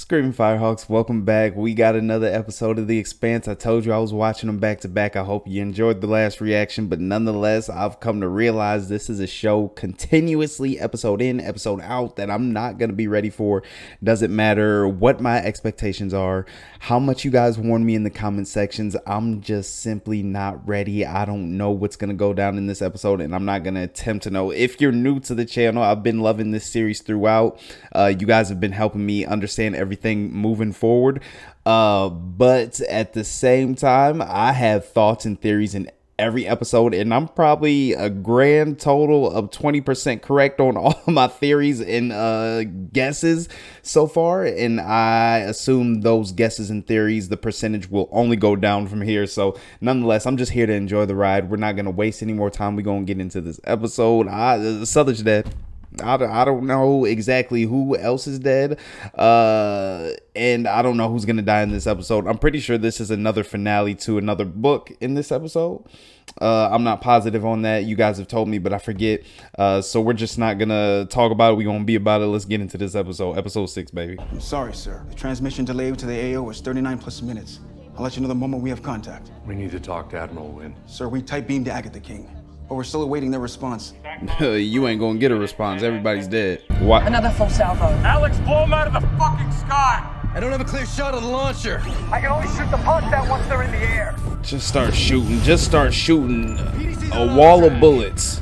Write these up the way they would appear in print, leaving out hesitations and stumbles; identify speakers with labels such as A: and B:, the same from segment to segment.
A: Screaming Firehawks, welcome back. We got another episode of The Expanse. I told you I was watching them back to back. I hope you enjoyed the last reaction, but nonetheless, I've come to realize this is a show continuously, episode in, episode out, that I'm not going to be ready for. Doesn't matter what my expectations are, how much you guys warn me in the comment sections. I'm just simply not ready. I don't know what's going to go down in this episode, and I'm not going to attempt to know. If you're new to the channel, I've been loving this series throughout. You guys have been helping me understand everything moving forward, but at the same time, I have thoughts and theories in every episode, and I'm probably a grand total of 20% correct on all of my theories and guesses so far, and I assume those guesses and theories, the percentage will only go down from here. So nonetheless, I'm just here to enjoy the ride. We're not going to waste any more time. We're going to get into this episode. Southern's dead. I don't know exactly who else is dead, and I don't know who's gonna die in this episode. I'm pretty sure this is another finale to another book in this episode. I'm not positive on that. You guys have told me, but I forget. So we're just not gonna talk about it. We're gonna be about it. Let's get into this episode. Episode 6, baby.
B: I'm sorry, sir. The transmission delay to the AO was 39 plus minutes. I'll let you know the moment we have contact.
C: We need to talk to Admiral Wynn.
B: Sir, we type beamed to Agatha King, but we're still awaiting their response.
A: You ain't gonna get a response. Everybody's dead. What?
D: Another full salvo.
E: Alex, blow them out of the fucking sky!
C: I don't have a clear shot of the launcher.
E: I can only shoot the pods out once they're in the air.
A: Just start shooting. Just start shooting a wall of bullets.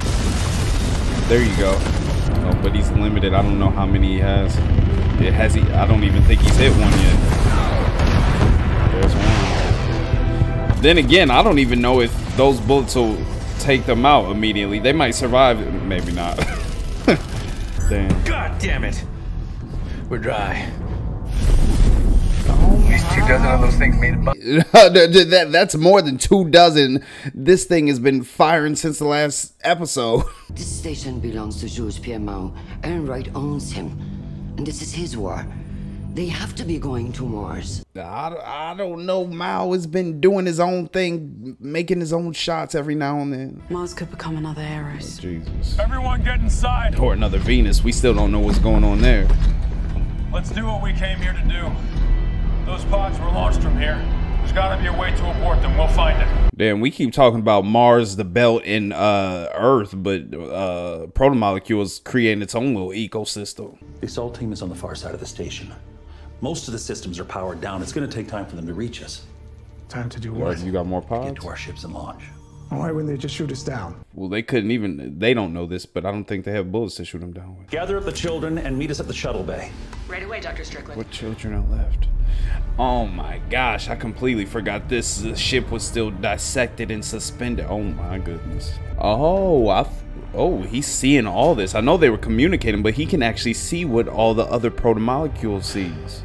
A: There you go. Oh, but he's limited. I don't know how many he has. I don't even think he's hit one yet. There's one. Then again, I don't even know if those bullets will take them out immediately. They might survive. Maybe not. Damn.
C: God damn it. We're dry.
E: At least 2 dozen of those things made it.
A: That's more than 2 dozen. This thing has been firing since the last episode.
F: This station belongs to Jules Pierre Mao. Wright owns him. And this is his war. They have to be going to Mars.
A: I don't know. Mao has been doing his own thing, making his own shots every now and then.
G: Mars could become another Eros.
A: Oh, Jesus.
E: Everyone get inside.
A: Or another Venus. We still don't know what's going on there.
E: Let's do what we came here to do. Those pods were launched from here. There's gotta be a way to abort them. We'll find it.
A: Damn, we keep talking about Mars, the belt, and Earth, but Protomolecule is creating its own little ecosystem.
H: The assault team is on the far side of the station. Most of the systems are powered down. It's going to take time for them to reach us.
B: Time to do
A: What? You got more
H: Get
A: pods?
H: to our ships and launch.
B: Why wouldn't they just shoot us down?
A: Well, they couldn't even. They don't know this, but I don't think they have bullets to shoot them down with.
H: Gather up the children and meet us at the shuttle bay.
G: Right away, Dr. Strickland.
A: What children are left? Oh my gosh, I completely forgot this ship was still dissected and suspended. Oh my goodness. Oh, he's seeing all this. I know they were communicating, but he can actually see what all the other protomolecules sees.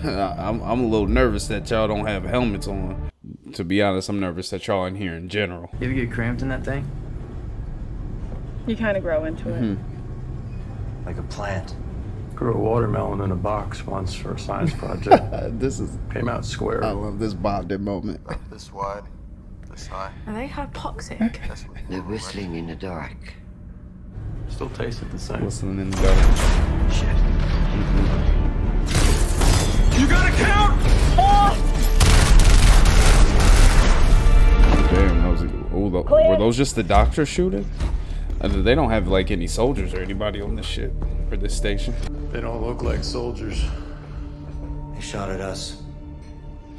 A: I'm a little nervous that y'all don't have helmets on. To be honest, I'm nervous that y'all in here in general.
I: You ever get cramped in that thing?
J: You kind of grow into it.
I: Like a plant.
C: Grew a watermelon in a box once for a science project.
A: This is.
C: Came out square.
A: I love this bonded moment.
K: This wide, this high.
J: Are they hypoxic?
F: They're whistling in the dark.
C: Still tasted the same.
A: Whistling in the dark.
F: Shit.
E: You gotta count!
A: Damn, were those just the doctor shooting? They don't have like any soldiers or anybody on this ship for this station.
C: They don't look like soldiers.
I: They shot at us.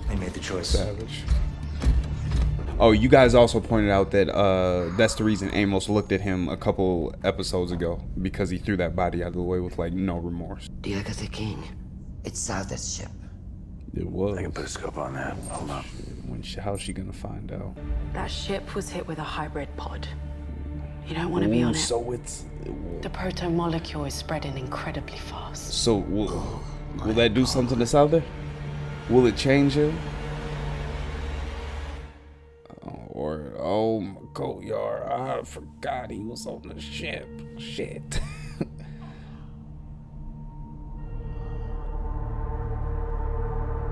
I: They made the choice.
A: Savage. Oh, you guys also pointed out that that's the reason Amos looked at him a couple episodes ago, because he threw that body out of the way with like no remorse.
F: The Agatha King. It's Southern's ship.
A: It was.
C: I can put a scope on that. Hold on.
A: How's she gonna find out?
G: That ship was hit with a hybrid pod. You don't want to be on it.
A: So it's.
G: The proto-molecule is spreading incredibly fast.
A: So will that do something to Souther? Will it change him? Oh my God, y'all! I forgot he was on the ship. Shit.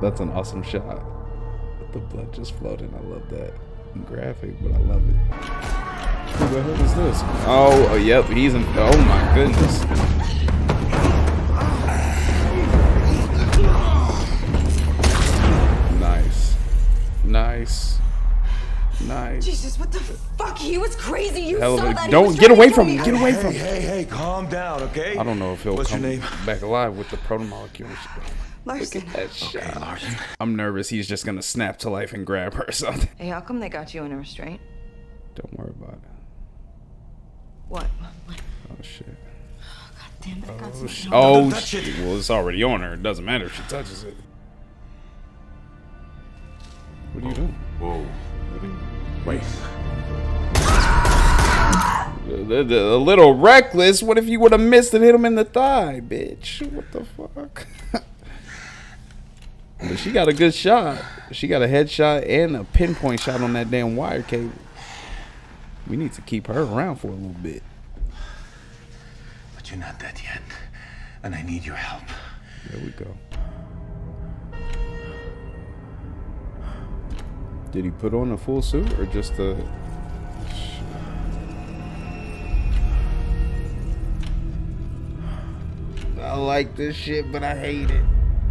A: That's an awesome shot. The blood just floating. I love that. Graphic, but I love it. Who the hell is this? Oh, yep, he's in. Oh my goodness. Nice.
D: Jesus, what the fuck? He was crazy. You
A: Hell
D: saw
A: of
D: that.
A: a, don't get away from him. Get away from him.
L: Hey, calm down, okay?
A: I don't know if he'll
L: What's
A: come
L: your name?
A: back alive with the protomolecule.
D: Larson.
A: Look at that shot.
L: Okay, Larson.
A: I'm nervous. He's just gonna snap to life and grab her or something.
D: Hey, how come they got you in a restraint?
A: Don't worry about it.
D: What?
A: Oh shit.
D: God damn it! I got
A: Oh,
D: something.
A: oh shit. Well, it's already on her. It doesn't matter if she touches it. What are you doing?
L: Whoa. Wait.
A: A little reckless. What if you would have missed and hit him in the thigh, bitch? What the fuck? But she got a good shot. She got a headshot and a pinpoint shot on that damn wire cable. We need to keep her around for a little bit.
L: But you're not dead yet. And I need your help.
A: There we go. Did he put on a full suit or just a... I like this shit, but I hate it.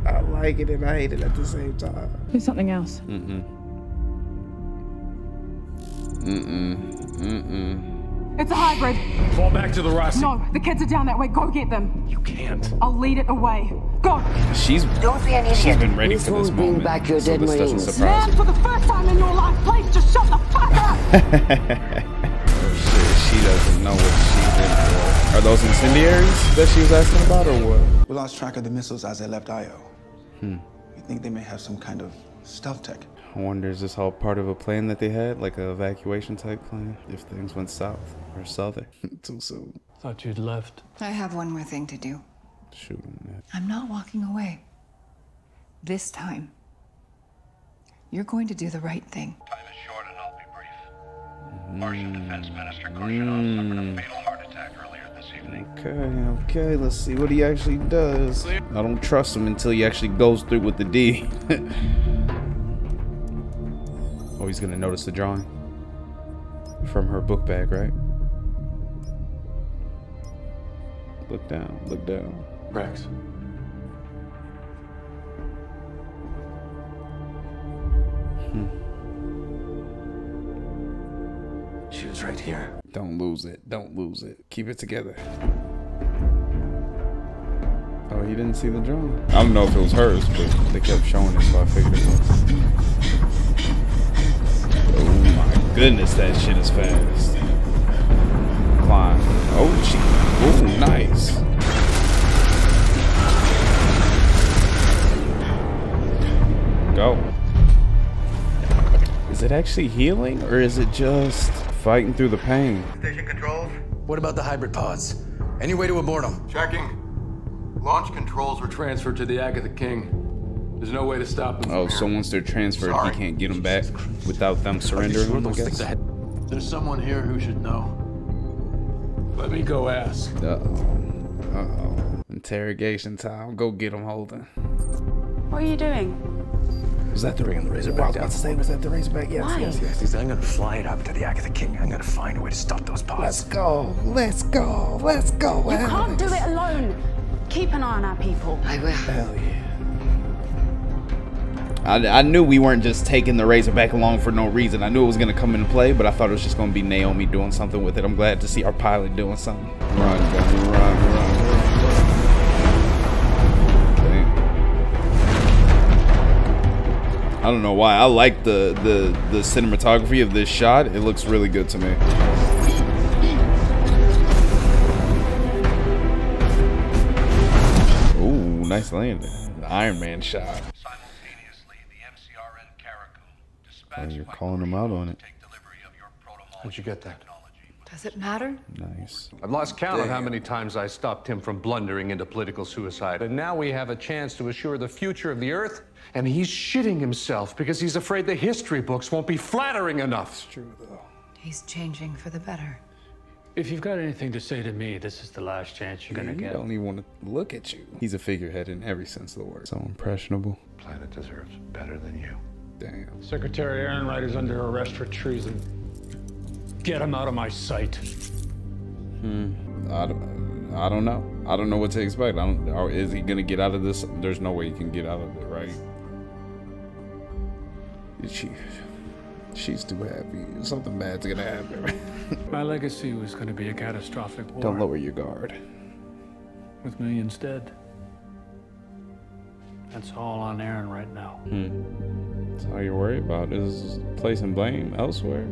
A: I like it and I hate it at the same time.
J: Do something else. It's a hybrid.
E: Fall back to the Rossi.
J: No, the kids are down that way. Go get them.
E: You can't.
J: I'll lead it away. Go.
A: She's been ready for this
F: bring
A: moment,
F: back your
A: so
F: dead
A: this doesn't
F: Marines.
A: surprise
J: Man,
A: me.
J: for the first time in your life, please just shut the fuck up.
A: Oh shit, she doesn't know what she's in for. Are those incendiaries that she was asking about or what?
B: We lost track of the missiles as they left Io.
A: Hmm.
B: We think they may have some kind of stealth tech.
A: I wonder, is this all part of a plan that they had? Like an evacuation type plan? If things went south or southern too soon.
C: Thought you'd left.
D: I have one more thing to do.
A: Shoot him.
D: I'm not walking away. This time, you're going to do the right thing.
M: Time is short and I'll be brief. Martian Defense Minister Korshinov suffered a fatal heart attack earlier this evening.
A: Okay, let's see what he actually does. I don't trust him until he actually goes through with the D. Oh, he's gonna notice the drawing from her book bag, right? Look down, look down.
C: Rex.
L: She was right here.
A: Don't lose it, don't lose it. Keep it together. Oh, he didn't see the drawing. I don't know if it was hers, but they kept showing it, so I figured it was. Oh my goodness, that shit is fast. Climb. Oh, she. Oh, nice. Go. Is it actually healing, or is it just fighting through the pain?
K: Station controls?
I: What about the hybrid pods? Any way to abort them?
K: Checking. Launch controls were
C: Transferred to the Agatha King. There's no way to stop them.
A: Oh, so once they're transferred,
K: Sorry.
A: he can't get them back without them surrendering them, I guess?
C: There's someone here who should know. Let me go ask.
A: Uh-oh. Uh-oh. Interrogation time. Go get him, Holden.
G: What are you doing?
A: Was that the
I: Bringing the Razorback
A: I was
I: down.
A: about to say, was that the Razorback? Yes,
G: Why?
A: yes, yes.
I: Because I'm gonna fly it up to the Agatha King. I'm gonna find a way to stop those pods.
A: Let's go. Let's go. Let's go.
G: You can't do it alone. Keep an eye on our people.
F: I will.
A: Hell yeah. I knew we weren't just taking the Razorback along for no reason. I knew it was going to come into play, but I thought it was just going to be Naomi doing something with it. I'm glad to see our pilot doing something. Run, gun, run. I don't know why. I like the cinematography of this shot. It looks really good to me. Ooh, nice landing. The Iron Man shot. Oh, you're calling him out on it.
C: How'd you get that?
D: Does it matter?
A: Nice.
N: I've lost count of how many times I stopped him from blundering into political suicide. And now we have a chance to assure the future of the Earth, and he's shitting himself because he's afraid the history books won't be flattering enough.
A: It's true, though.
D: He's changing for the better.
C: If you've got anything to say to me, this is the last chance you're gonna
A: He
C: get.
A: don't even want to look at you. He's a figurehead in every sense of the word. So impressionable.
N: Planet deserves better than you.
A: Damn.
E: Secretary Ehrenreiter's under arrest for treason.
C: Get him out of my sight.
A: I don't know. I don't know what to expect. Or is he gonna get out of this? There's no way he can get out of it, right? She's too happy. Something bad's gonna happen.
C: My legacy was gonna be a catastrophic war.
A: Don't lower your guard.
C: With millions dead. That's all on Aaron right now.
A: That's all you're worried about is placing blame elsewhere.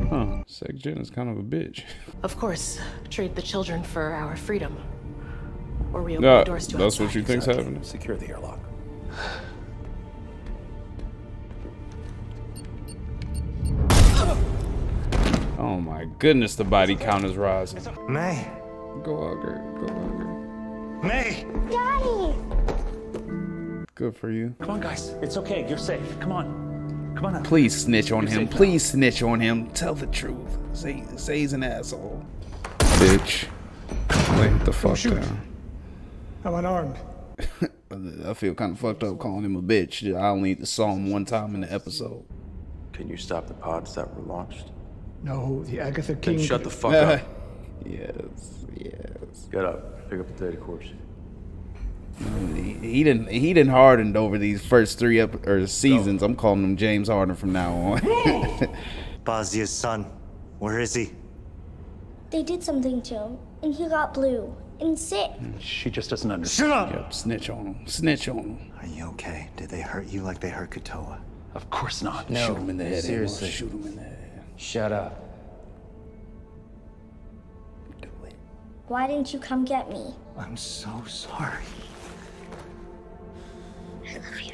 A: Huh, Sec-Gen is kind of a bitch.
O: Of course, trade the children for our freedom. Or reopen the doors to
A: that's
O: outside.
A: what you think's happening?
H: Secure the airlock.
A: Oh my goodness, the body count is rising.
I: May.
A: Go Auger, go Auger.
I: May!
J: Daddy!
A: Good for you.
H: Come on, guys. It's okay. You're safe. Come on. Come on.
A: Please snitch on him. Please snitch on him. Tell the truth. Say he's an asshole. Bitch. Lay the fuck down.
B: I'm unarmed.
A: I feel kind of fucked up calling him a bitch. I only saw him one time in the episode.
L: Can you stop the pods that were launched?
B: No, the Agatha King.
L: Then shut the fuck up.
A: Yes.
L: Get up. Pick up the data cores.
A: He didn't hardened over these first three seasons. I'm calling him James Harden from now on.
I: Bazia's son. Where is he?
P: They did something to him, and he got blue and sick.
H: She just doesn't understand.
I: Shut up!
A: Yep, snitch on him. Snitch on him.
I: Are you okay? Did they hurt you like they hurt Katoa?
H: Of course not.
A: No. Shoot him in the head.
Q: Seriously.
A: Amos. Shoot him in the head.
Q: Shut up.
A: Do it.
P: Why didn't you come get me?
I: I'm so sorry.
P: I love you.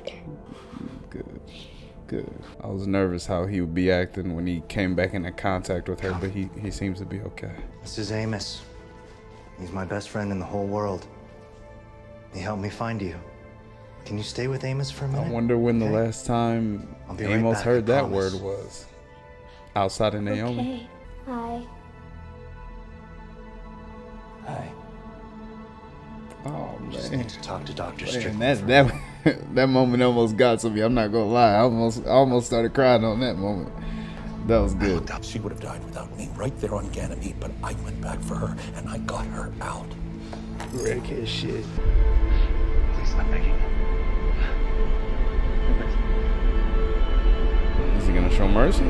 A: Good. I was nervous how he would be acting when he came back into contact with her, but he seems to be okay.
I: This is Amos. He's my best friend in the whole world. He helped me find you. Can you stay with Amos for a minute?
A: I wonder when the last time
I: I'll be right
A: Amos
I: back,
A: heard
I: I
A: that
I: promise.
A: word was. Outside of Naomi.
P: Okay. Hi.
I: Hi.
A: Oh
I: Just
A: man.
I: need to talk to Dr.
A: Man,
I: Strickland.
A: that moment almost got to me. I'm not gonna lie. I almost started crying on that moment. That was good.
H: She would have died without me right there on Ganymede, but I went back for her and I got her out.
A: Rick as shit.
H: Please, I'm begging.
A: Is he gonna show mercy?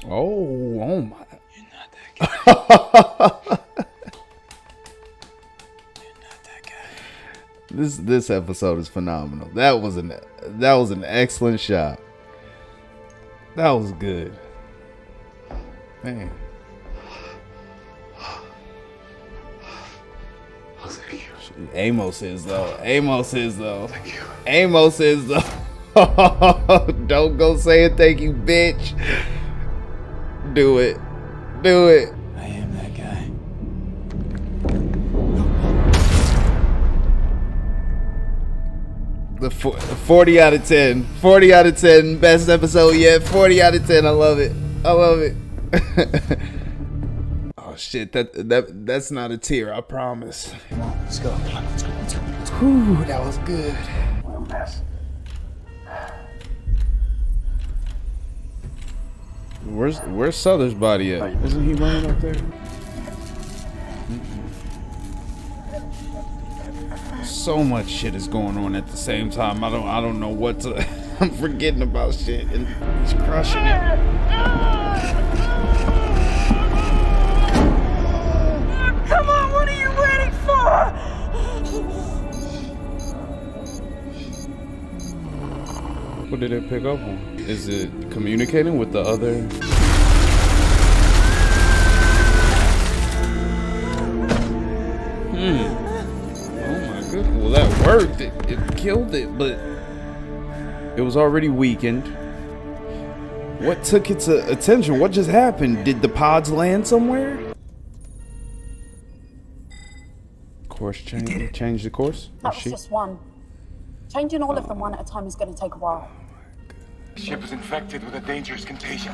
A: Oh my.
Q: You're not that guy. You're not that guy.
A: This episode is phenomenal. That was an excellent shot. That was good. Man.
L: Oh, thank you.
A: Amos is though. Amos is though.
L: Thank you.
A: Amos is though. Don't go saying thank you, bitch. Do it. Do it.
Q: I am that guy.
A: The 40 out of 10. 40 out of 10. Best episode yet. 40 out of 10. I love it. I love it. Oh shit. That's not a tear. I promise.
H: Let's go. Let's go. Let's go. Let's go.
A: Whew, that was good.
H: We'll pass.
A: Where's Souther's body at? Isn't he running up there? So much shit is going on at the same time. I don't know what to. I'm forgetting about shit, and he's crushing it.
J: Come on, what are you waiting for?
A: What did it pick up on? Is it communicating with the other? Oh my goodness. Well, that worked. It killed it, but it was already weakened. What took its attention? What just happened? Did the pods land somewhere? Course change. Change the course?
G: That was just one. Changing all of them one at a time is going to take a while.
L: The ship is infected with a dangerous contagion.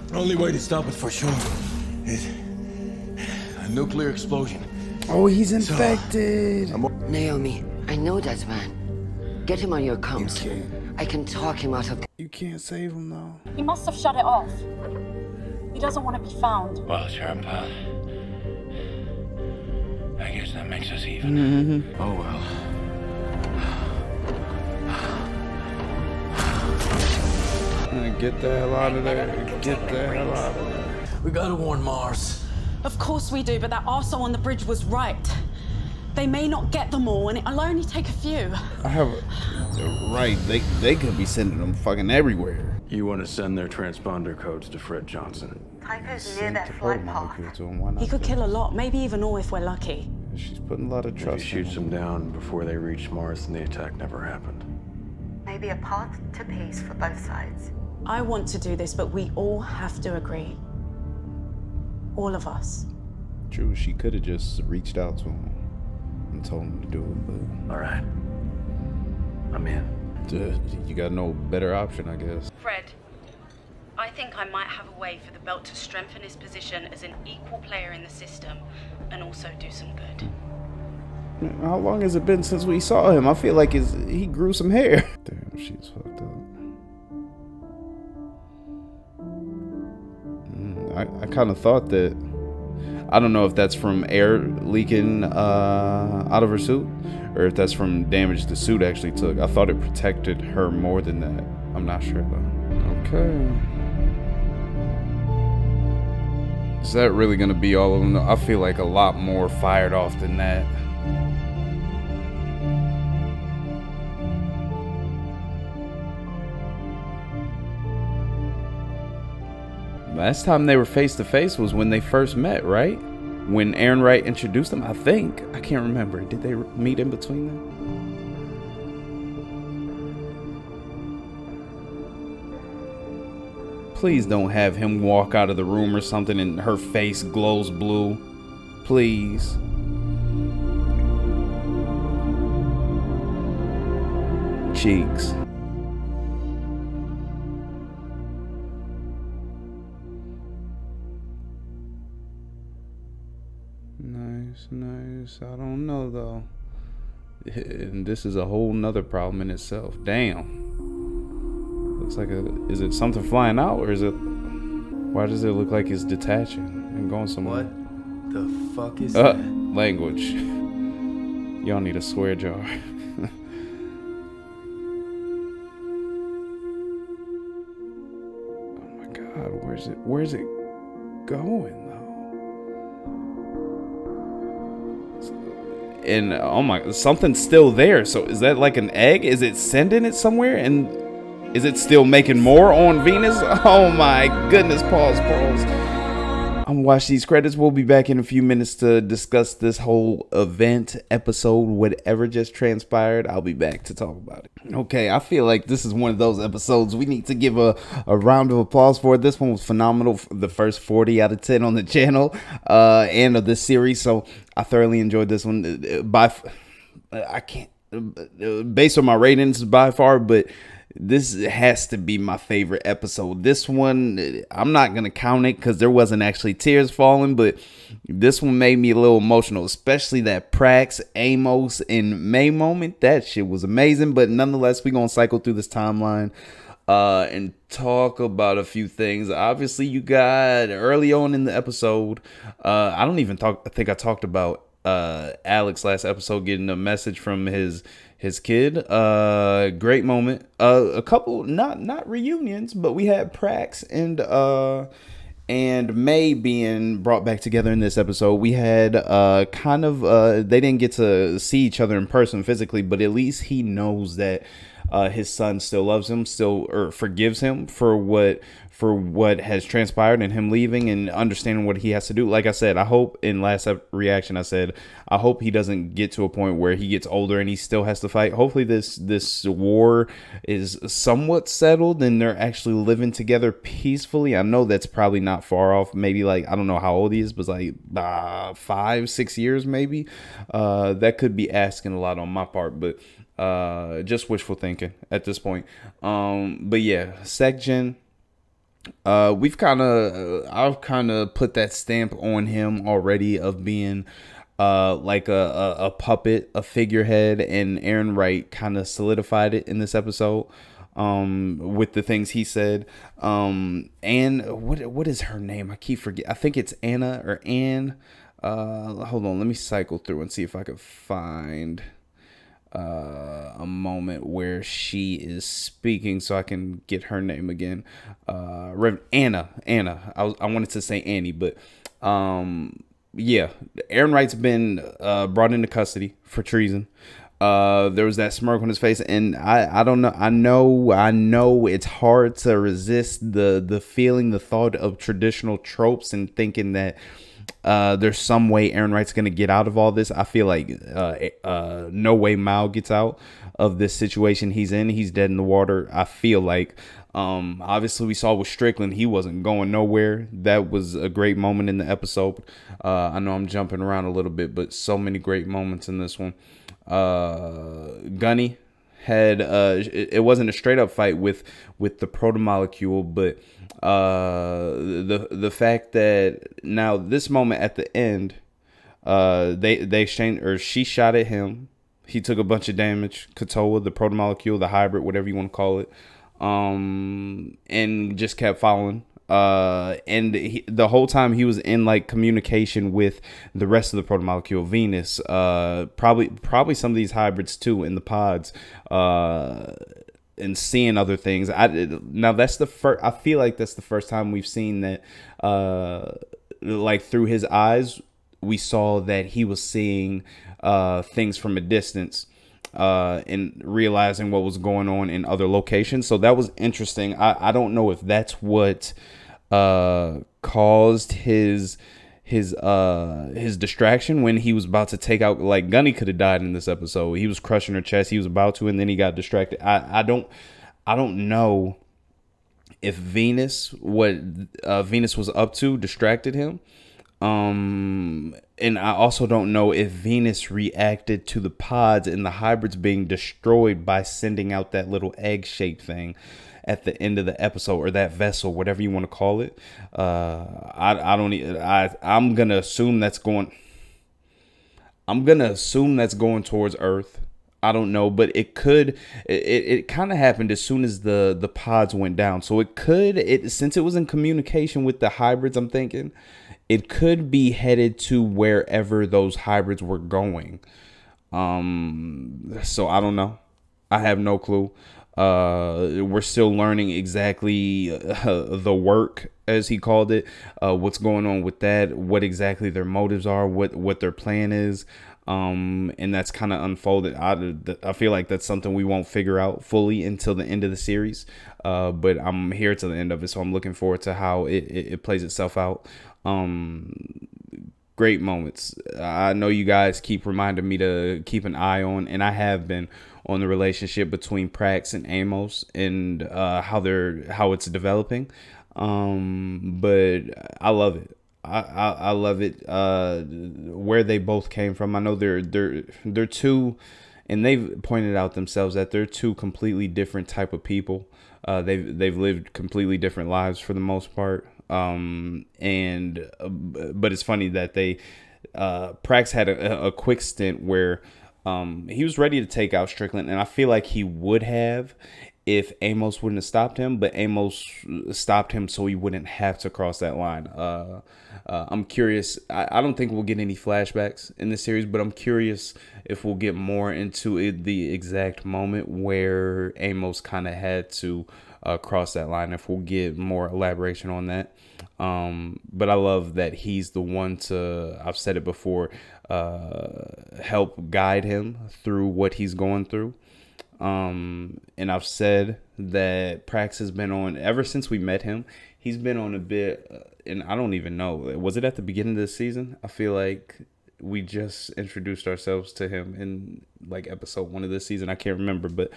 R: The only way to stop it for sure is
L: A nuclear explosion.
A: Oh, he's infected.
F: Naomi, I know that man. Get him on your comms. I can talk him out of...
A: You can't save him, though.
G: He must have shut it off. He doesn't want to be found.
M: Well, sure, pal. I guess that makes us even.
L: Oh, well.
A: Get the hell out of there. Get the hell out of there.
L: We gotta warn Mars.
G: Of course we do, but that arsehole on the bridge was right. They may not get them all, and it'll only take a few.
A: I have right. They could be sending them fucking everywhere.
C: You want to send their transponder codes to Fred Johnson?
J: Tycho's near that flight path.
G: He could kill a lot, maybe even all if we're lucky.
A: She's putting a lot of trust.
C: If he shoots them down before they reach Mars, then the attack never happened.
J: Maybe a path to peace for both sides.
G: I want to do this, but we all have to agree. All of us.
A: True, she could have just reached out to him and told him to do it, but...
C: All right. I'm in.
A: You got no better option, I guess.
R: Fred, I think I might have a way for the belt to strengthen his position as an equal player in the system and also do some good.
A: How long has it been since we saw him? I feel like he grew some hair. Damn, she's fucked up. I kind of thought that, I don't know if that's from air leaking out of her suit or if that's from damage the suit actually took. I thought it protected her more than that. I'm not sure though. Okay. Is that really going to be all of them? I feel like a lot more fired off than that. Last time they were face to face was when they first met, right? When Aaron Wright introduced them, I think. I can't remember. Did they meet in between them? Please don't have him walk out of the room or something and her face glows blue. Please. Cheeks. Nice. I don't know though. And this is a whole nother problem in itself. Damn. Looks like is it something flying out or is it? Why does it look like it's detaching and going somewhere?
Q: What the fuck is that?
A: Language. Y'all need a swear jar. Oh my God, where's it going? And oh my, something's still there. So is that like an egg? Is it sending it somewhere? And is it still making more on Venus? Oh my goodness, pause. I'm gonna watch these credits. We'll be back in a few minutes to discuss this whole event, episode, whatever just transpired. I'll be back to talk about it. Okay, I feel like this is one of those episodes we need to give a round of applause for. This one was phenomenal. The first 40 out of 10 on the channel and of this series. So I thoroughly enjoyed this one. Based on my ratings by far, but this has to be my favorite episode. This one, I'm not going to count it because there wasn't actually tears falling, but this one made me a little emotional, especially that Prax, Amos, and May moment. That shit was amazing, but nonetheless, we're going to cycle through this timeline and talk about a few things. Obviously, you got early on in the episode, I think I talked about Alex last episode getting a message from his kid. Great moment. A couple not reunions, but we had Prax and May being brought back together in this episode. We had they didn't get to see each other in person physically, but at least he knows that his son still loves him, or forgives him for what has transpired and him leaving and understanding what he has to do. Like I said, I hope in last reaction, I said, I hope he doesn't get to a point where he gets older and he still has to fight. Hopefully this war is somewhat settled and they're actually living together peacefully. I know that's probably not far off. Maybe like, I don't know how old he is, but like 5-6 years, maybe. That could be asking a lot on my part, but just wishful thinking at this point. But yeah, SecGen. I've kind of put that stamp on him already of being like a puppet, a figurehead, and Aaron Wright kind of solidified it in this episode with the things he said. And what is her name? I keep forgetting. I think it's Anna or Anne. Hold on, let me cycle through and see if I could find a moment where she is speaking so I can get her name again. Anna. I wanted to say Annie, but yeah, Aaron Wright's been brought into custody for treason. There was that smirk on his face, and I don't know. I know it's hard to resist the feeling, the thought of traditional tropes and thinking that there's some way Aaron Wright's gonna get out of all this. I feel like no way Mal gets out of this situation he's in. He's dead in the water. I feel like obviously we saw with Strickland, he wasn't going nowhere. That was a great moment in the episode. I know I'm jumping around a little bit, but so many great moments in this one. Gunny had it wasn't a straight up fight with the protomolecule, but the fact that now this moment at the end, they exchanged, or she shot at him, he took a bunch of damage, Katoa, the protomolecule, the hybrid, whatever you want to call it, and just kept following. And the whole time he was in like communication with the rest of the protomolecule, Venus, probably some of these hybrids too in the pods, and seeing other things. Now that's the first. I feel like that's the first time we've seen that, like through his eyes, we saw that he was seeing things from a distance. And realizing what was going on in other locations. So that was interesting. I don't know if that's what caused his distraction when he was about to take out, like Gunny could have died in this episode. He was crushing her chest. He was about to, and then he got distracted. I don't know if Venus, what Venus was up to, distracted him. And I also don't know if Venus reacted to the pods and the hybrids being destroyed by sending out that little egg-shaped thing at the end of the episode, or that vessel, whatever you want to call it. I'm gonna assume that's going towards Earth. I don't know, but it kind of happened as soon as the pods went down. So since it was in communication with the hybrids, I'm thinking it could be headed to wherever those hybrids were going. So I don't know. I have no clue. We're still learning exactly the work, as he called it, what's going on with that, what exactly their motives are, what their plan is. And that's kind of unfolded. I feel like that's something we won't figure out fully until the end of the series. But I'm here to the end of it, so I'm looking forward to how it plays itself out. Great moments. I know you guys keep reminding me to keep an eye on, and I have been, on the relationship between Prax and Amos and how it's developing. But I love it. I love it. Where they both came from. I know they're two, and they've pointed out themselves that they're two completely different type of people. They've lived completely different lives for the most part. But it's funny that Prax had a quick stint where he was ready to take out Strickland, and I feel like he would have if Amos wouldn't have stopped him, but Amos stopped him so he wouldn't have to cross that line. I'm curious. I don't think we'll get any flashbacks in this series, but I'm curious if we'll get more into the exact moment where Amos kind of had to cross that line, if we'll get more elaboration on that. But I love that he's the one to, I've said it before, help guide him through what he's going through. And I've said that Prax has been on, ever since we met him, he's been on a bit, and I don't even know, was it at the beginning of the season? I feel like we just introduced ourselves to him in like episode 1 of this season. I can't remember, but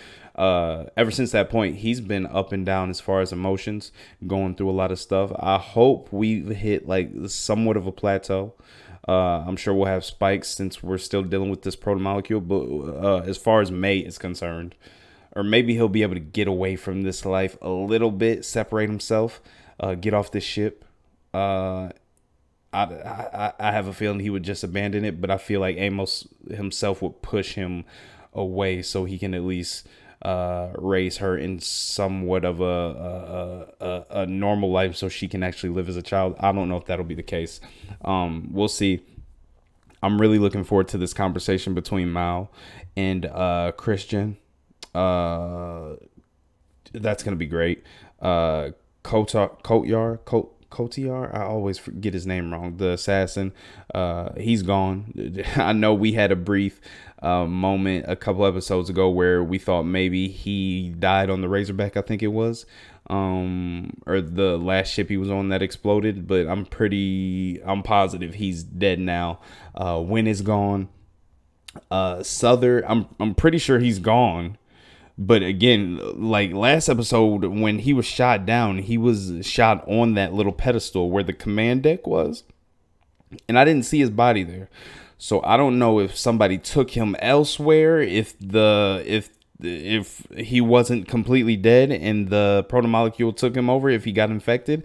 A: ever since that point, he's been up and down as far as emotions, going through a lot of stuff. I hope we've hit like somewhat of a plateau. I'm sure we'll have spikes since we're still dealing with this protomolecule, but as far as May is concerned, or maybe he'll be able to get away from this life a little bit, separate himself get off this ship. I have a feeling he would just abandon it, but I feel like Amos himself would push him away so he can at least raise her in somewhat of a normal life so she can actually live as a child. I don't know if that'll be the case. We'll see. I'm really looking forward to this conversation between Mao and Christian. That's gonna be great. Kotiar, I always forget his name wrong. The assassin, he's gone. I know we had a brief moment a couple episodes ago where we thought maybe he died on the Razorback, I think it was, or the last ship he was on that exploded. But I'm positive he's dead now. Wynn is gone. Souther, I'm pretty sure he's gone. But again, like last episode, when he was shot down, he was shot on that little pedestal where the command deck was. And I didn't see his body there. So I don't know if somebody took him elsewhere, if he wasn't completely dead and the protomolecule took him over, if he got infected.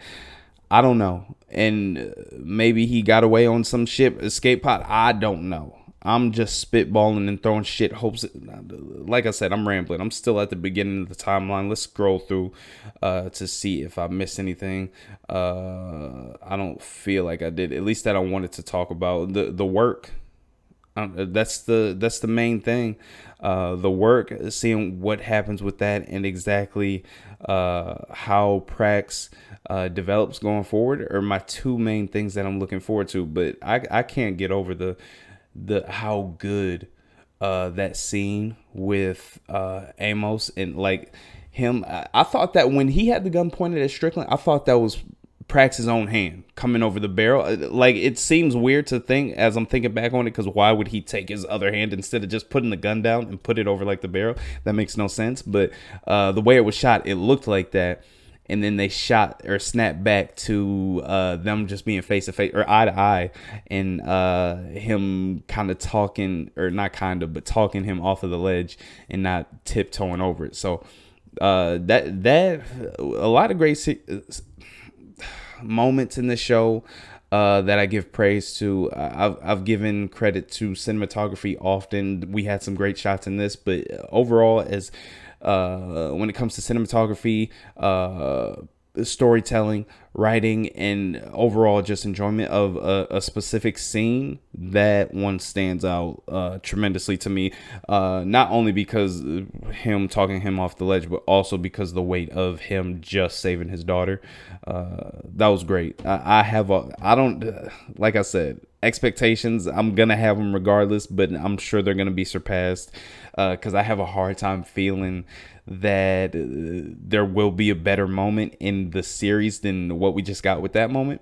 A: I don't know. And maybe he got away on some ship, escape pod. I don't know. I'm just spitballing and throwing shit hopes. Like I said, I'm rambling. I'm still at the beginning of the timeline. Let's scroll through to see if I missed anything. I don't feel like I did. At least that I wanted to talk about. The work. That's the main thing. The work, seeing what happens with that and exactly how Prax develops going forward are my two main things that I'm looking forward to. But I can't get over the how good that scene with Amos and like him. I thought that when he had the gun pointed at Strickland, I thought that was Prax's own hand coming over the barrel. Like, it seems weird to think as I'm thinking back on it, because why would he take his other hand instead of just putting the gun down and put it over like the barrel? That makes no sense. But the way it was shot, it looked like that. And then they shot or snapped back to them just being face to face or eye to eye, and him kind of talking, or not kind of, but talking him off of the ledge and not tiptoeing over it. So that a lot of great moments in the show that I give praise to. I've given credit to cinematography often. We had some great shots in this, but overall, as when it comes to cinematography, storytelling, writing, and overall just enjoyment of a specific scene, that one stands out tremendously to me. Not only because him talking him off the ledge, but also because the weight of him just saving his daughter. That was great. I don't, like I said, expectations, I'm gonna have them regardless, but I'm sure they're gonna be surpassed, because I have a hard time feeling that there will be a better moment in the series than what we just got with that moment.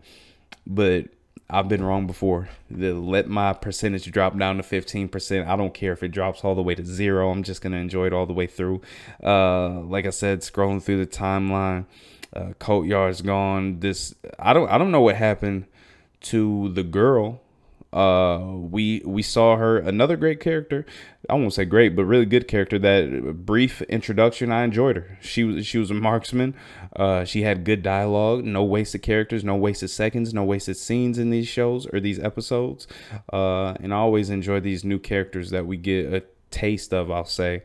A: But I've been wrong before. Let my percentage drop down to 15%. I don't care if it drops all the way to 0. I'm just gonna enjoy it all the way through. Like I said, scrolling through the timeline, Coatyard's gone. I don't know what happened to the girl. We saw her, another great character. I won't say great, but really good character. That brief introduction, I enjoyed her. She was a marksman. She had good dialogue, no wasted characters, no wasted seconds, no wasted scenes in these shows or these episodes. And I always enjoy these new characters that we get a taste of, I'll say.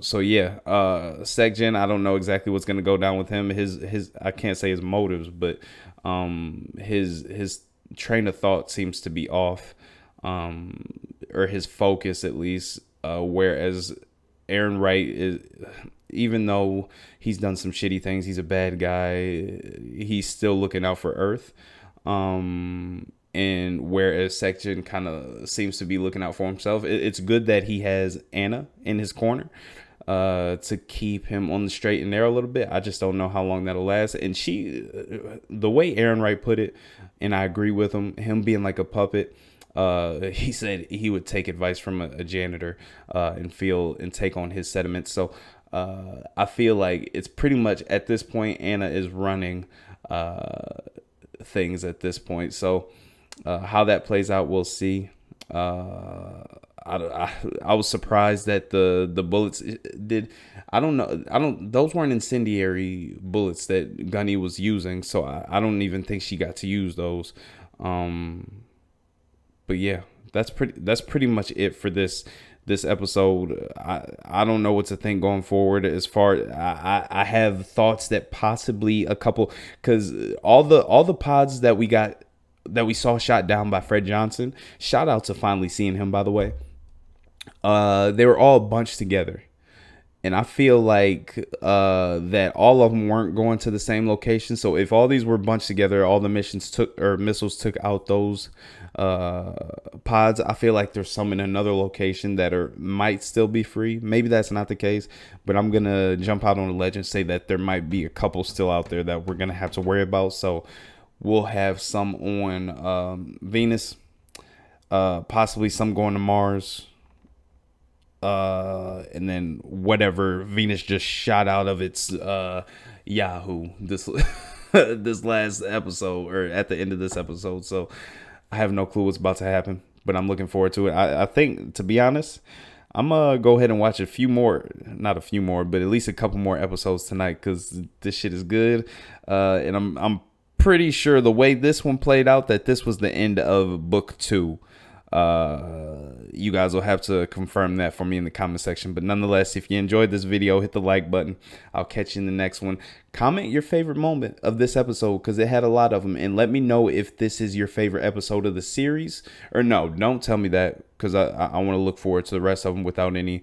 A: So yeah, Sekjen, I don't know exactly what's gonna go down with him. His I can't say his motives, but his train of thought seems to be off, or his focus at least. Whereas Aaron Wright is, even though he's done some shitty things, he's a bad guy, he's still looking out for Earth. And whereas Sekjen kind of seems to be looking out for himself, it's good that he has Anna in his corner to keep him on the straight and narrow a little bit. I just don't know how long that'll last. And the way Aaron Wright put it, and I agree with him being like a puppet. He said he would take advice from a janitor and take on his sentiments. So I feel like it's pretty much at this point, Anna is running things at this point. So how that plays out, we'll see. I was surprised that the bullets did. I don't know. Those weren't incendiary bullets that Gunny was using, so I don't even think she got to use those. But yeah, that's pretty much it for this episode. I don't know what to think going forward. As far I have thoughts that possibly a couple, because all the pods that we saw shot down by Fred Johnson. Shout out to finally seeing him, by the way. They were all bunched together, and I feel like that all of them weren't going to the same location. So if all these were bunched together, all the missiles took out those pods. I feel like there's some in another location that might still be free. Maybe that's not the case, but I'm gonna jump out on a ledge and say that there might be a couple still out there that we're gonna have to worry about. So we'll have some on Venus, possibly some going to Mars, and then whatever Venus just shot out of its Yahoo this this last episode, or at the end of this episode. So I have no clue what's about to happen, but I'm looking forward to it. I think, to be honest, I'm gonna go ahead and watch not a few more, but at least a couple more episodes tonight, because this shit is good. And I'm pretty sure the way this one played out that this was the end of book 2. You guys will have to confirm that for me in the comment section, but nonetheless, if you enjoyed this video, hit the like button. I'll catch you in the next one. Comment your favorite moment of this episode, because it had a lot of them, and let me know if this is your favorite episode of the series, or no, don't tell me that, because I want to look forward to the rest of them without any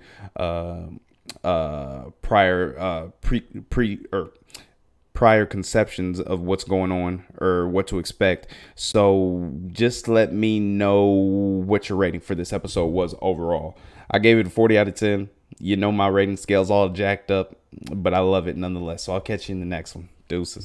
A: prior conceptions of what's going on or what to expect. So just let me know what your rating for this episode was overall. I gave it a 40 out of 10. You know my rating scale's all jacked up, but I love it nonetheless. So I'll catch you in the next one. Deuces.